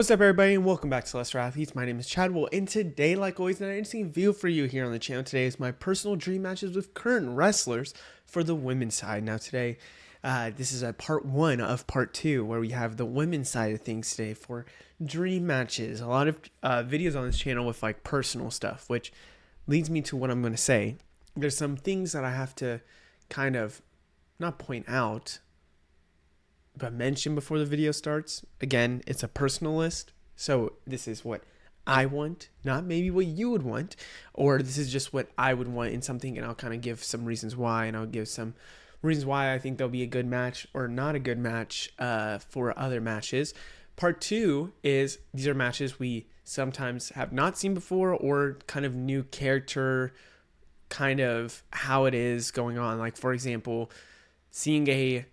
What's up, everybody, and welcome back to Lesser Athletes. My name is Chadwell, and today, like always, an interesting view for you here on the channel. Today is my personal dream matches with current wrestlers for the women's side. Now, today, this is a part one of part two, where we have the women's side of things today for dream matches. A lot of videos on this channel with like personal stuff, which leads me to what I'm going to say. There's some things that I have to kind of not point out, but mention before the video starts. Again, it's a personal list, so this is what I want, not maybe what you would want, or this is just what I would want in something, and I'll kind of give some reasons why, and I'll give some reasons why I think there'll be a good match or not a good match for other matches. Part two is these are matches we sometimes have not seen before, or kind of new character, kind of how it is going on. Like, for example, seeing a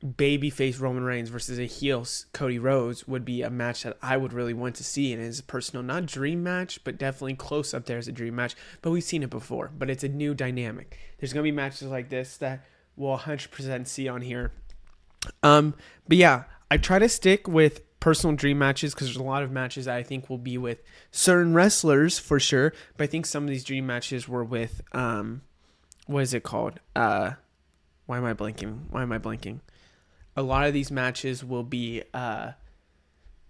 babyface Roman Reigns versus a heel Cody Rhodes would be a match that I would really want to see, and it's a personal, not dream match, but definitely close up there as a dream match. But we've seen it before, but it's a new dynamic. There's gonna be matches like this that we'll 100% see on here. But yeah, I try to stick with personal dream matches because there's a lot of matches that I think will be with certain wrestlers for sure. But I think some of these dream matches were with what is it called? Why am I blanking? A lot of these matches will be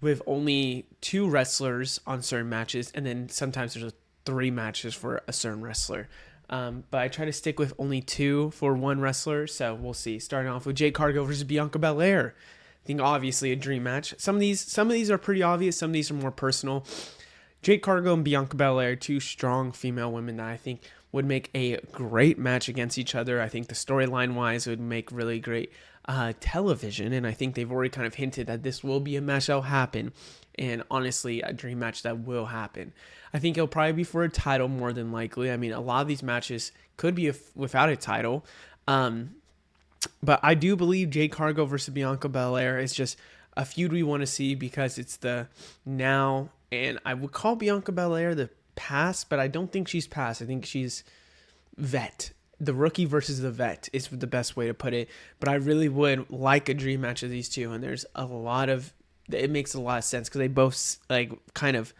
with only two wrestlers on certain matches, and then sometimes there's three matches for a certain wrestler. But I try to stick with only two for one wrestler, so we'll see. Starting off with Jade Cargill versus Bianca Belair. I think obviously a dream match. Some of these are pretty obvious. Some of these are more personal. Jade Cargill and Bianca Belair, two strong female women that I think would make a great match against each other. I think the storyline wise would make really great television, and I think they've already kind of hinted that this will be a match that will happen, and honestly a dream match that will happen. I think it'll probably be for a title more than likely. I mean, a lot of these matches could be without a title, but I do believe Jade Cargill versus Bianca Belair is just a feud we want to see because it's the now, and I would call Bianca Belair the past, but I don't think she's past. I think she's vet. The rookie versus the vet is the best way to put it. But I really would like a dream match of these two, and there's a lot of, it makes a lot of sense because they both like kind of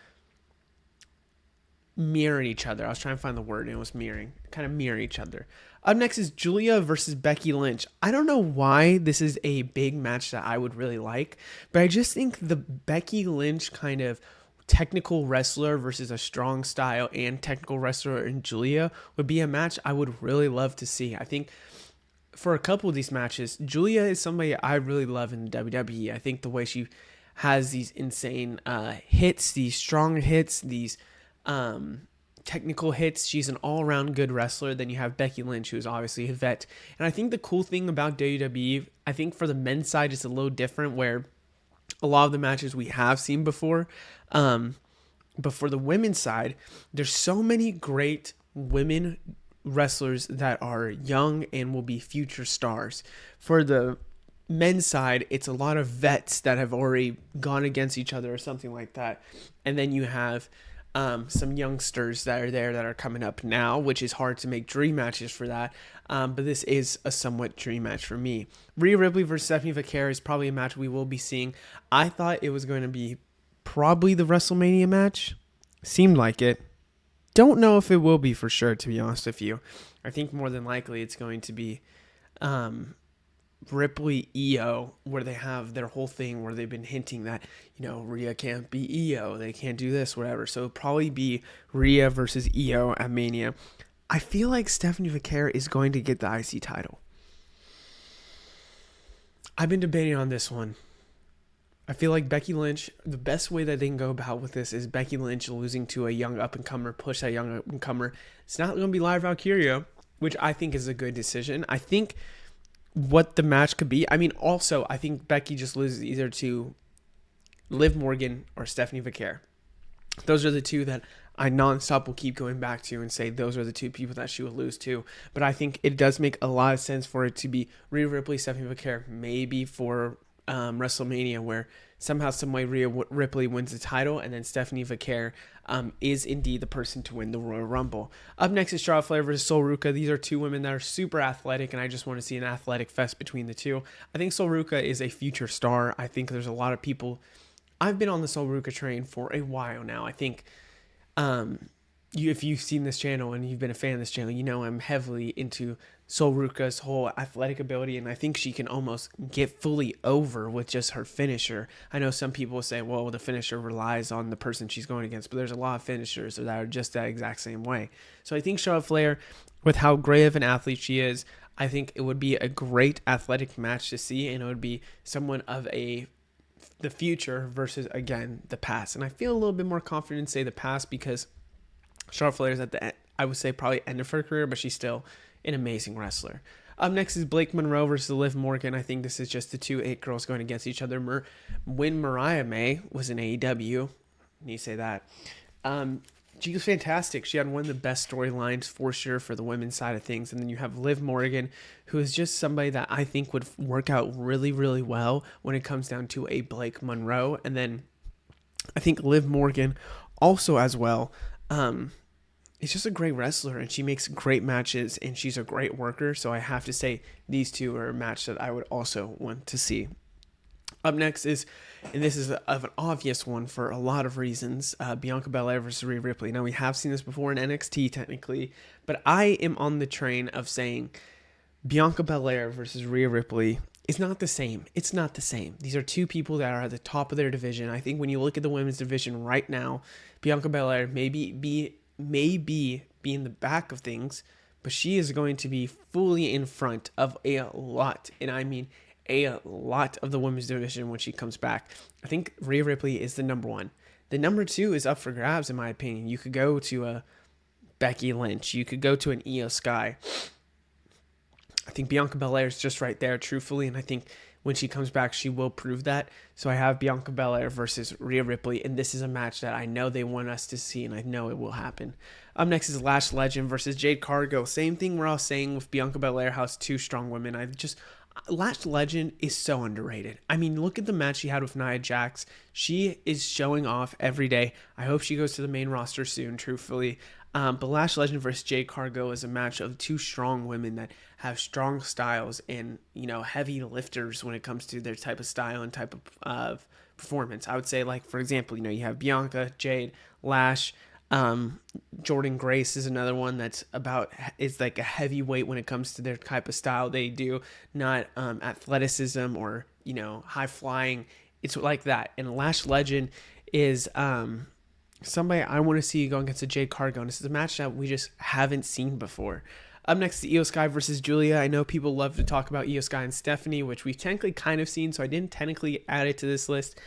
mirror each other. I was trying to find the word, and it was mirroring. Kind of mirror each other. Up next is Julia versus Becky Lynch. I don't know why this is a big match that I would really like, but I just think the Becky Lynch kind of technical wrestler versus a strong style and technical wrestler in Julia would be a match I would really love to see. I think for a couple of these matches, Julia is somebody I really love in the WWE. I think the way she has these insane hits, these strong hits, these technical hits, she's an all-around good wrestler. Then you have Becky Lynch, who's obviously a vet. And I think the cool thing about WWE, I think for the men's side, it's a little different where a lot of the matches we have seen before. But for the women's side, there's so many great women wrestlers that are young and will be future stars. For the men's side, it's a lot of vets that have already gone against each other or something like that. And then you have some youngsters that are there that are coming up now, which is hard to make dream matches for that. But this is a somewhat dream match for me. Rhea Ripley versus Stephanie Vaquer is probably a match we will be seeing. I thought it was going to be probably the WrestleMania match. Seemed like it. Don't know if it will be for sure, to be honest with you. I think more than likely it's going to be Ripley Io, where they have their whole thing where they've been hinting that, you know, Rhea can't be Io, they can't do this, whatever. So it'll probably be Rhea versus Io at Mania. I feel like Stephanie Vaquer is going to get the IC title. I've been debating on this one. I feel like Becky Lynch, the best way that they can go about with this is Becky Lynch losing to a young up-and-comer, push that young up-and-comer. It's not going to be Lyra Valkyria, which I think is a good decision. I think what the match could be, I mean, also, I think Becky just loses either to Liv Morgan or Stephanie Vaquer. Those are the two that I nonstop will keep going back to and say those are the two people that she would lose to. But I think it does make a lot of sense for it to be Rhea Ripley, Stephanie Vaquer, maybe for WrestleMania, where somehow, some way, Rhea Ripley wins the title, and then Stephanie Vaquer is indeed the person to win the Royal Rumble. Up next is Charlotte Flair versus Sol Ruca. These are two women that are super athletic, and I just want to see an athletic fest between the two. I think Sol Ruca is a future star. I think there's a lot of people I've been on the Sol Ruca train for a while now. I think if you've seen this channel and you've been a fan of this channel, you know I'm heavily into Sol Ruca's whole athletic ability, and I think she can almost get fully over with just her finisher. I know some people say, well, the finisher relies on the person she's going against, but there's a lot of finishers that are just that exact same way. So I think Charlotte Flair, with how great of an athlete she is, I think it would be a great athletic match to see, and it would be someone of the future versus, again, the past. And I feel a little bit more confident to say the past because Charlotte Flair is at the end, I would say probably end of her career, but she's still an amazing wrestler. Up next is Blake Monroe versus Liv Morgan. I think this is just the two it girls going against each other. When Mariah May was in AEW, you say that, she was fantastic. She had one of the best storylines for sure for the women's side of things. And then you have Liv Morgan, who is just somebody that I think would work out really, really well when it comes down to a Blake Monroe. And then I think Liv Morgan also as well. Is just a great wrestler, and she makes great matches, and she's a great worker. So I have to say these two are a match that I would also want to see. Up next is, and this is an obvious one for a lot of reasons, Bianca Belair versus Rhea Ripley. Now, we have seen this before in NXT technically, but I am on the train of saying Bianca Belair versus Rhea Ripley is not the same. It's not the same. These are two people that are at the top of their division. I think when you look at the women's division right now, Bianca Belair may be in the back of things, but she is going to be fully in front of a lot, and I mean a lot of the women's division when she comes back. I think Rhea Ripley is the number one. The number two is up for grabs, in my opinion. You could go to a Becky Lynch. You could go to an Io Sky. I think Bianca Belair is just right there, truthfully, and I think when she comes back, she will prove that. So I have Bianca Belair versus Rhea Ripley, and this is a match that I know they want us to see, and I know it will happen. Up next is Lash Legend versus Jade Cargill. Same thing we're all saying with Bianca Belair, how it's two strong women. Lash Legend is so underrated. I mean, look at the match she had with Nia Jax. She is showing off every day. I hope she goes to the main roster soon, truthfully. But Lash Legend versus Jade Cargill is a match of two strong women that have strong styles and, heavy lifters when it comes to their type of style and type of performance. I would say, like, for example, you have Bianca, Jade, Lash. Jordan Grace is another one is like a heavyweight when it comes to their type of style they do, not athleticism or, high flying. It's like that. And Lash Legend is somebody I want to see go against a Jade Cargill. This is a match that we just haven't seen before. Up next is Io Sky versus Julia. I know people love to talk about Io Sky and Stephanie, which we've technically kind of seen, so I didn't technically add it to this list.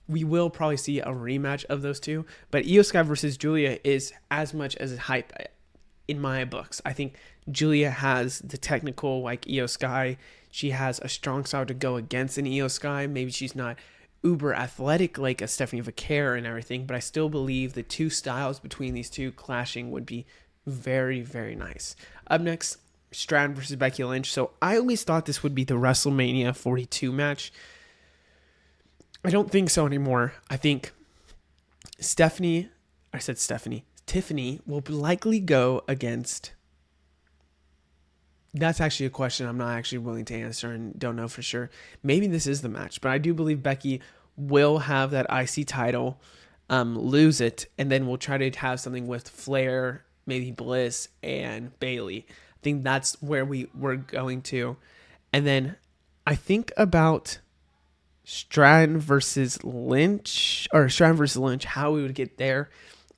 We will probably see a rematch of those two, but Io Sky versus Julia is as much as a hype in my books. I think Julia has the technical like Io Sky. She has a strong style to go against an Io Sky. Maybe she's not uber athletic like a Stephanie Vaquer and everything, but I still believe the two styles between these two clashing would be very, very nice. Up next, Strand versus Becky Lynch. So I always thought this would be the WrestleMania 42 match. I don't think so anymore. I think Tiffany will likely go against. That's actually a question I'm not actually willing to answer and don't know for sure. Maybe this is the match, but I do believe Becky will have that IC title, lose it, and then we'll try to have something with Flair, maybe Bliss, and Bayley. I think that's where we're going to. And then I think about Stratton versus Lynch, how we would get there.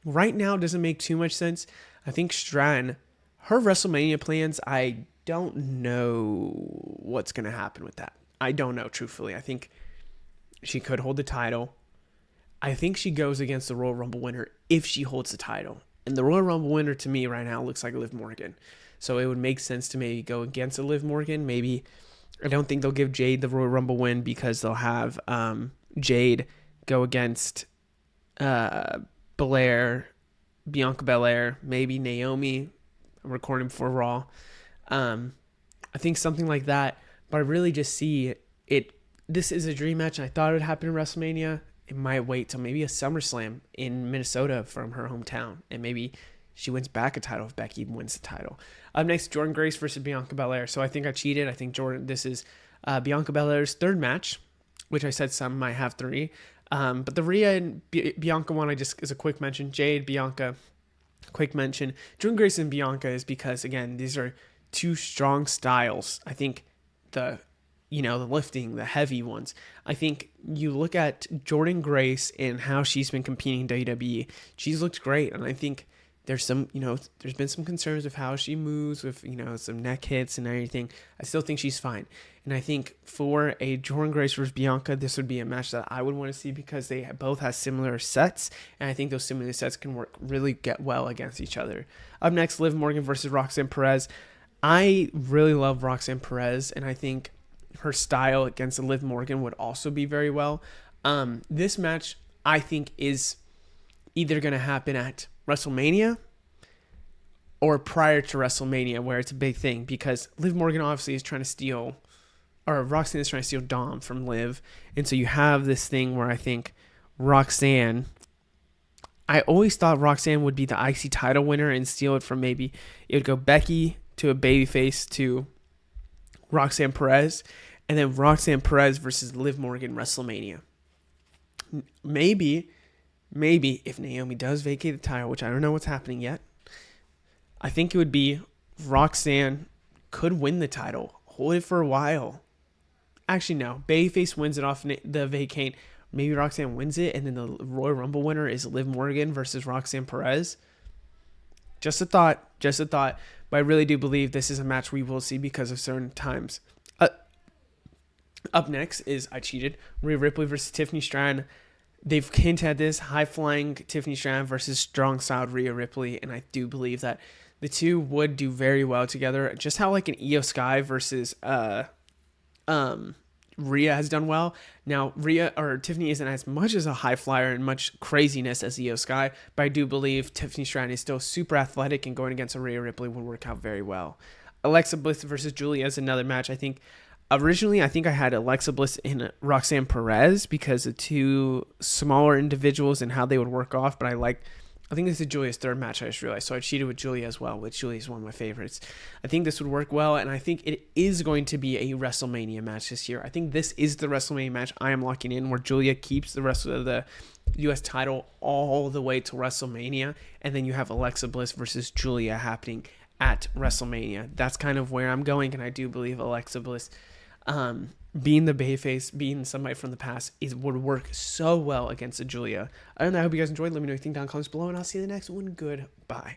Right now doesn't make too much sense. I think Stratton, her WrestleMania plans, I don't know what's going to happen with that. I don't know, truthfully. I think she could hold the title. I think she goes against the Royal Rumble winner if she holds the title. And the Royal Rumble winner to me right now looks like Liv Morgan. So it would make sense to maybe go against a Liv Morgan. Maybe I don't think they'll give Jade the Royal Rumble win because they'll have Jade go against Bianca Belair, maybe Naomi. I'm recording for Raw. I think something like that. But I really just see it. This is a dream match. I thought it would happen in WrestleMania. It might wait till maybe a SummerSlam in Minnesota from her hometown. And maybe she wins back a title if Becky wins the title. Up next, Jordan Grace versus Bianca Belair. So I think I cheated. I think this is Bianca Belair's third match, which I said some might have three. But the Rhea and Bianca one, I just as a quick mention. Jade, Bianca, quick mention. June Grace and Bianca is because again these are two strong styles. I think the the lifting, the heavy ones. I think you look at Jordan Grace and how she's been competing in WWE. She's looked great, and I think there's some, there's been some concerns with how she moves with, some neck hits and everything. I still think she's fine. And I think for a Jordan Grace versus Bianca, this would be a match that I would want to see because they both have similar sets. And I think those similar sets can get well against each other. Up next, Liv Morgan versus Roxanne Perez. I really love Roxanne Perez, and I think her style against Liv Morgan would also be very well. This match, I think, is either going to happen at WrestleMania or prior to WrestleMania, where it's a big thing, because Liv Morgan obviously is trying to steal, or Roxanne is trying to steal Dom from Liv. And so you have this thing where I think I always thought Roxanne would be the IC title winner and steal it from it would go Becky to a babyface to Roxanne Perez, and then Roxanne Perez versus Liv Morgan WrestleMania. Maybe if Naomi does vacate the title, which I don't know what's happening yet, I think it would be Roxanne could win the title, hold it for a while. Actually, no. Babyface wins it off the vacate. Maybe Roxanne wins it, and then the Royal Rumble winner is Liv Morgan versus Roxanne Perez. Just a thought. But I really do believe this is a match we will see because of certain times. Up next is Rhea Ripley versus Tiffany Stratton. They've hinted at this, high-flying Tiffany Stratton versus strong-styled Rhea Ripley, and I do believe that the two would do very well together. Just how like an Io Sky versus Rhea has done well. Now, Tiffany isn't as much as a high flyer and much craziness as Io Sky, but I do believe Tiffany Stratton is still super athletic, and going against a Rhea Ripley would work out very well. Alexa Bliss versus Julia is another match. Originally, I think I had Alexa Bliss and Roxanne Perez because of two smaller individuals and how they would work off, but I think this is Julia's third match, I just realized, so I cheated with Julia as well, which Julia is one of my favorites. I think this would work well, and I think it is going to be a WrestleMania match this year. I think this is the WrestleMania match I am locking in, where Julia keeps the rest of the U.S. title all the way to WrestleMania, and then you have Alexa Bliss versus Julia happening at WrestleMania. That's kind of where I'm going, and I do believe Alexa Bliss, being the babyface, being somebody from the past, would work so well against a Julia. I hope you guys enjoyed. Let me know what you think down in the comments below, and I'll see you in the next one. Goodbye.